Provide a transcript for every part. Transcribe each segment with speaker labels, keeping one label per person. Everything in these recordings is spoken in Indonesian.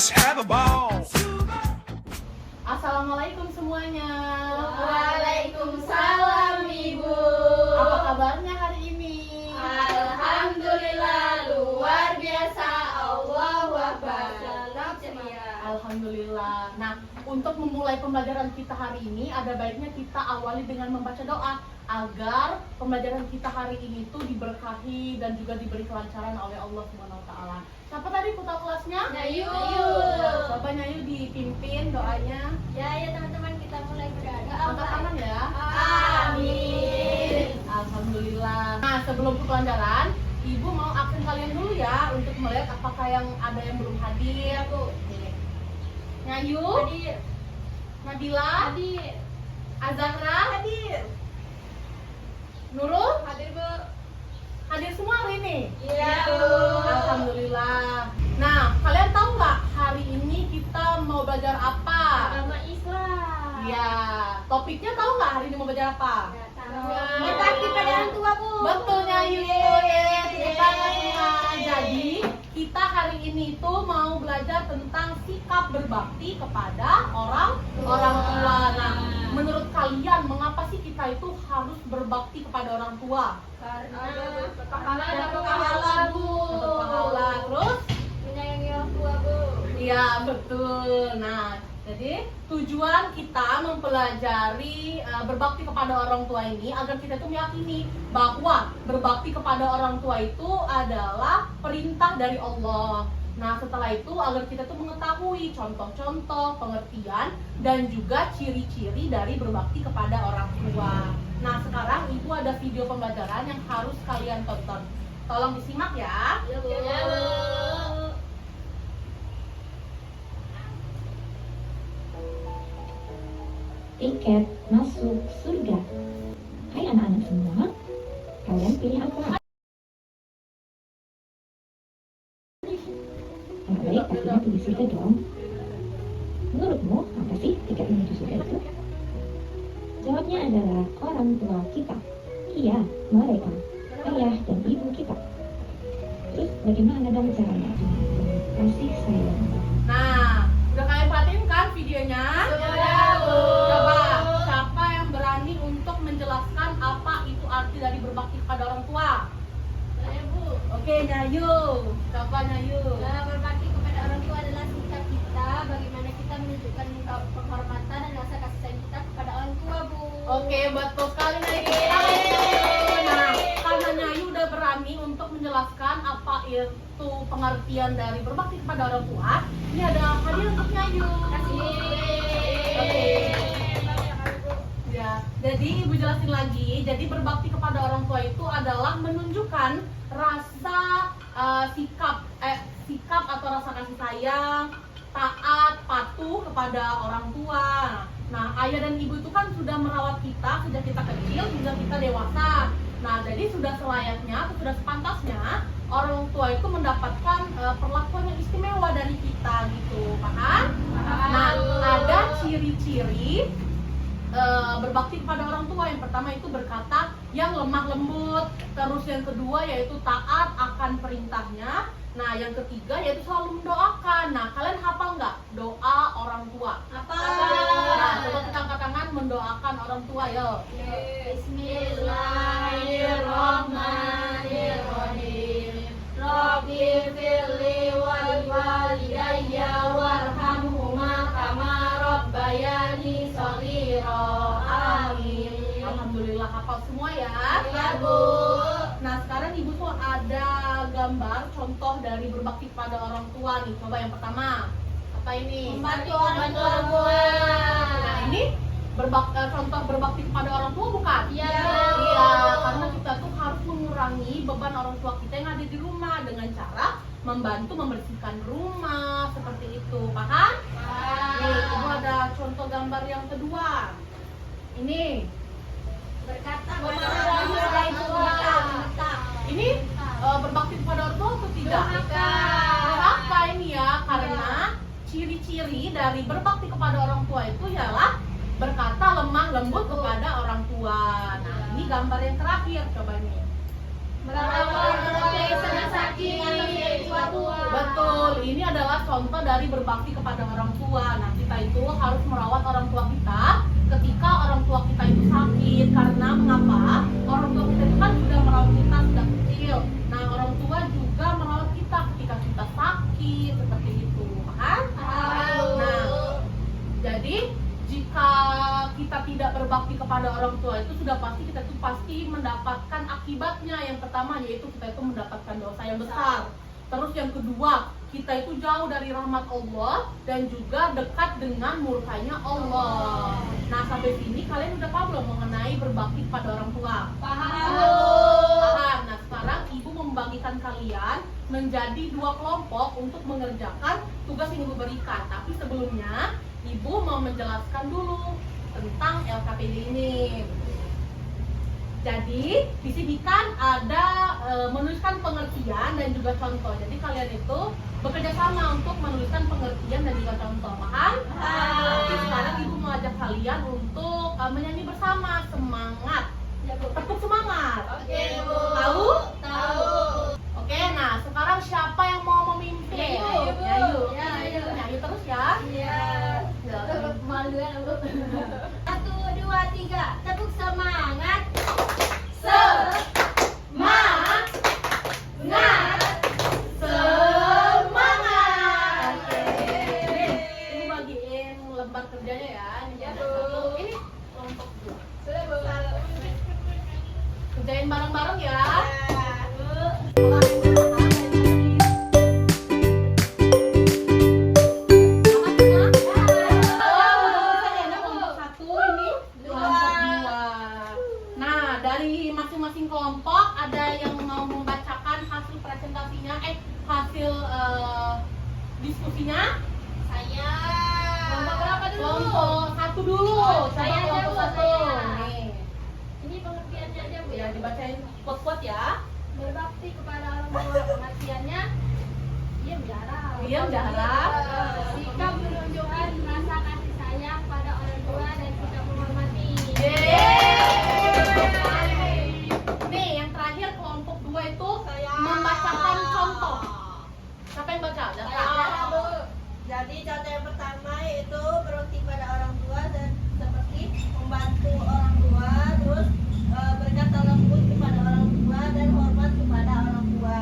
Speaker 1: Let's have a ball.
Speaker 2: Assalamualaikum semuanya.
Speaker 3: Waalaikumsalam Ibu.
Speaker 2: Apa kabarnya hari ini?
Speaker 3: Alhamdulillah luar biasa. Allahu Akbar. Salam ceria.
Speaker 2: Alhamdulillah. Nah, untuk memulai pembelajaran kita hari ini ada baiknya kita awali dengan membaca doa agar pembelajaran kita hari ini itu diberkahi dan juga diberi kelancaran oleh Allah Subhanahu wa taala. Siapa tadi ketua kelasnya?
Speaker 3: Nyayu.
Speaker 2: Coba Nyayu dipimpin doanya.
Speaker 3: Ya teman-teman, kita mulai berdoa.
Speaker 2: Angkat tangan ya.
Speaker 3: Amin.
Speaker 2: Alhamdulillah. Nah, sebelum ke pelajaran, Ibu mau absen kalian dulu ya untuk melihat apakah yang ada yang belum hadir.
Speaker 3: Bu.
Speaker 2: Nyayu,
Speaker 3: Hadir.
Speaker 2: Nabila,
Speaker 3: Hadir.
Speaker 2: Azahra,
Speaker 3: Hadir.
Speaker 2: Nurul,
Speaker 3: Hadir Bu.
Speaker 2: hadir semua hari ini.
Speaker 3: Iya Bu.
Speaker 2: Alhamdulillah. Nah, kalian tahu nggak hari ini kita mau belajar apa?
Speaker 3: Agama Islam.
Speaker 2: Ya, topiknya tahu nggak hari ini mau belajar apa?
Speaker 3: Berbakti pada orang tua Bu.
Speaker 2: Betul Nyayu. Tepuk tangan semua. Jadi kita hari ini itu mau belajar tentang sikap berbakti kepada orang tua. Nah, menurut kalian mengapa sih kita itu harus berbakti kepada orang tua?
Speaker 3: Karena
Speaker 2: Pahala
Speaker 3: dapat
Speaker 2: dapat
Speaker 3: pahala Bu.
Speaker 2: Dapat pahala. Terus?
Speaker 3: Menyayangi orang tua Bu.
Speaker 2: Iya betul. Nah, jadi tujuan kita mempelajari berbakti kepada orang tua ini agar kita tuh meyakini bahwa berbakti kepada orang tua itu adalah perintah dari Allah. Nah, setelah itu agar kita tuh mengetahui contoh-contoh, pengertian dan juga ciri-ciri dari berbakti kepada orang tua. Nah, sekarang Ibu ada video pembelajaran yang harus kalian tonton. Tolong disimak ya.
Speaker 3: Ya Bu.
Speaker 4: Tiket masuk surga. Hai anak-anak semua, kalian pilih apa? Yang baik pastinya pilih surga dong. Menurutmu apa sih tiket menuju surga itu? Jawabnya adalah orang tua kita. Iya, mereka, ayah dan ibu kita. Terus bagaimana dong caranya? Kasih sayang.
Speaker 2: Nah, udah kalian perhatiin kan videonya?
Speaker 3: Sudah Bu.
Speaker 2: Coba, siapa yang berani untuk menjelaskan apa itu arti dari berbakti kepada orang tua?
Speaker 3: Saya Bu.
Speaker 2: Oke, Nyayu. Coba Nyayu.
Speaker 3: Berbakti kepada orang tua adalah sikap kita, bagaimana kita menunjukkan penghormatan dan rasa kasih sayang kita kepada orang tua Bu.
Speaker 2: Oke, betul sekali Nyayu. Nah, karena Nyayu udah berani untuk menjelaskan apa itu pengertian dari berbakti kepada orang tua, ini ada hadiah untuk Nyayu. Oke. Ya, jadi Ibu jelasin lagi. Jadi berbakti kepada orang tua itu adalah menunjukkan rasa sikap atau rasa kasih sayang, taat, patuh kepada orang tua. Nah, ayah dan ibu itu kan sudah merawat kita sejak kita kecil hingga kita dewasa. Nah, jadi sudah selayaknya atau sudah sepantasnya orang tua itu mendapatkan perlakuan yang istimewa dari kita gitu, paham? Nah, ada ciri-ciri berbakti kepada orang tua. Yang pertama itu berkata yang lemah lembut. Terus yang kedua yaitu taat akan perintahnya. Nah, yang ketiga yaitu selalu mendoakan. Nah, kalian hafal nggak doa orang tua?
Speaker 3: Apa?
Speaker 2: Nah, coba kita angkat tangan mendoakan orang tua, yo.
Speaker 3: Bismillahirrahmanirrahim. Rabbi firli wal walidayya warhamhuma kama rabbayani shaghira. Amin.
Speaker 2: Alhamdulillah hafal semua ya.
Speaker 3: Ya Bu.
Speaker 2: Nah, sekarang Ibu tuh ada gambar contoh dari berbakti kepada orang tua nih. Coba yang pertama. Apa ini?
Speaker 3: Membantu orang tua.
Speaker 2: Nah, ini contoh berbakti kepada orang tua bukan?
Speaker 3: Iya.
Speaker 2: Iya, karena kita tuh harus mengurangi beban orang tua kita yang ada di rumah dengan cara membantu membersihkan rumah seperti itu, paham? Nih, Ibu ada contoh gambar yang kedua. Ini.
Speaker 3: Berkata
Speaker 2: Ini berbakti kepada orang tua atau tidak? Durhaka ini ya, karena ciri-ciri dari berbakti kepada orang tua itu ialah berkata lemah lembut kepada orang tua. Nah, ini gambar yang terakhir, coba nih.
Speaker 3: merawat orang yang sedang sakit atau yang tua.
Speaker 2: Betul, ini adalah contoh dari berbakti kepada orang tua. Nah, kita itu harus merawat orang tua kita ketika orang tua kita itu sakit. Karena mengapa? Orang tua kita itu kan sudah merawat kita sejak kecil. Nah, orang tua juga merawat kita ketika kita sakit, seperti itu. Paham? Nah, jadi jika kita tidak berbakti kepada orang tua itu sudah pasti kita itu pasti mendapatkan akibatnya. Yang pertama yaitu kita itu mendapatkan dosa yang besar. Terus yang kedua, kita itu jauh dari rahmat Allah dan juga dekat dengan murkanya Allah. Nah, sampai sini kalian udah paham belum mengenai berbakti kepada orang tua? Paham. Nah, sekarang ibu membagikan kalian menjadi 2 kelompok untuk mengerjakan tugas yang ibu berikan. Tapi sebelumnya, ibu mau menjelaskan dulu tentang LKPD ini. Jadi di sini kan ada menuliskan pengertian dan juga contoh. Jadi kalian itu bekerja sama untuk menuliskan pengertian dan juga contoh. Paham? Jadi sekarang ibu mengajak kalian untuk menyanyi bersama. Semangat. Tepuk semangat.
Speaker 3: Oke, Bu.
Speaker 2: Tahu?
Speaker 3: Tahu.
Speaker 2: Oke, nah sekarang siapa yang mau memimpin?
Speaker 3: Nyayu.
Speaker 2: Nyayu.
Speaker 3: Ya, ayo.
Speaker 2: Nyayu terus ya.
Speaker 3: Iya. Malu kan, Bu. 1, 2, 3. Tepuk semangat.
Speaker 2: Semangat. Ini bagiin lembar kerjanya ya.
Speaker 3: Ya,
Speaker 2: Ini
Speaker 3: Bu.
Speaker 2: Ini kelompok 2.
Speaker 3: Sudah, Bu.
Speaker 2: Kerjain bareng-bareng ya. Nah, dari masing-masing kelompok ada yang mau membacakan hasil presentasinya, hasil diskusinya.
Speaker 3: Saya. Kelompok berapa dulu?
Speaker 2: Kelompok 1 dulu. Coba
Speaker 3: Saya aja,
Speaker 2: kelompok
Speaker 3: Bu,
Speaker 2: 1.
Speaker 3: saya.
Speaker 2: Nih,
Speaker 3: Ini pengertiannya aja, Bu.
Speaker 2: ya dibacain quote-quote ya.
Speaker 3: Berbakti kepada orang tua, pengertiannya diam jarak.
Speaker 2: Diam jarak.
Speaker 3: Sikap menunjukkan rasa kasih sayang pada orang tua dan sikap menghormati.
Speaker 2: Nih, yang terakhir kelompok 2 itu membacakan contoh. Siapa yang baca?
Speaker 1: Saya, Bu. Jadi contoh yang pertama yaitu berbakti pada orang tua dan seperti membantu orang tua, terus berkata lembut kepada orang tua dan hormat kepada orang tua.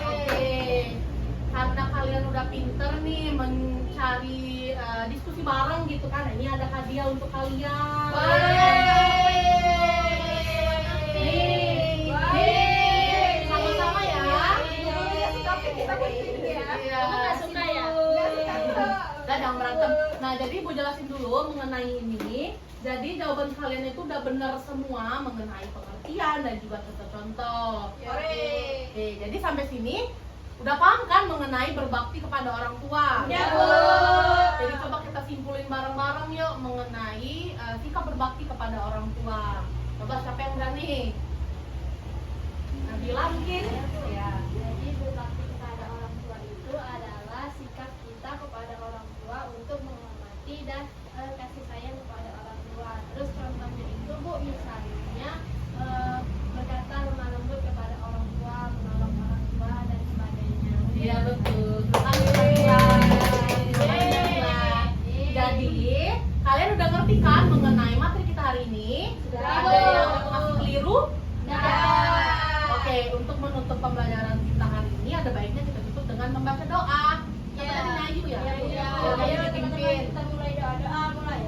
Speaker 2: Oke. Karena kalian udah pinter nih mencari diskusi bareng gitu kan. Ini ada hadiah untuk kalian. Nih, sama-sama ya. Iya.
Speaker 3: Kamu nggak suka ya?
Speaker 2: Udah, jangan berantem. Nah, jadi ibu jelasin dulu mengenai ini. Jadi jawaban kalian itu udah benar semua mengenai pengertian dan juga contoh-contoh. Oke, jadi sampai sini udah paham kan mengenai berbakti kepada orang tua?
Speaker 3: Ya, Bu.
Speaker 2: Jadi coba kita simpulin bareng-bareng yuk mengenai sikap berbakti kepada orang tua. Coba siapa yang berani? Nabila mungkin? Ya.
Speaker 3: Jadi berbakti kepada orang tua itu adalah sikap kita kepada orang tua untuk menghormati dan kasih sayang kepada orang tua. Terus contohnya itu, Bu, misalnya berkata lemah lembut kepada orang tua, menolong orang tua dan sebagainya.
Speaker 2: Iya betul. Terima kasih Nabila. Jadi kalian udah ngerti kan mengenai materi kita hari ini?
Speaker 3: Sudah.
Speaker 2: Ada yang masih keliru?
Speaker 3: Nah.
Speaker 2: Oke, untuk menutup pembelajaran kita hari ini ada baiknya kita tutup dengan membaca doa. Coba
Speaker 3: Ya.
Speaker 2: dari Nyayu ya.
Speaker 3: Ya, Bu.
Speaker 2: Ya,
Speaker 3: Ayo
Speaker 2: Nyayu
Speaker 3: teman-teman
Speaker 2: pimpin.
Speaker 3: kita mulai doa-doa mulai.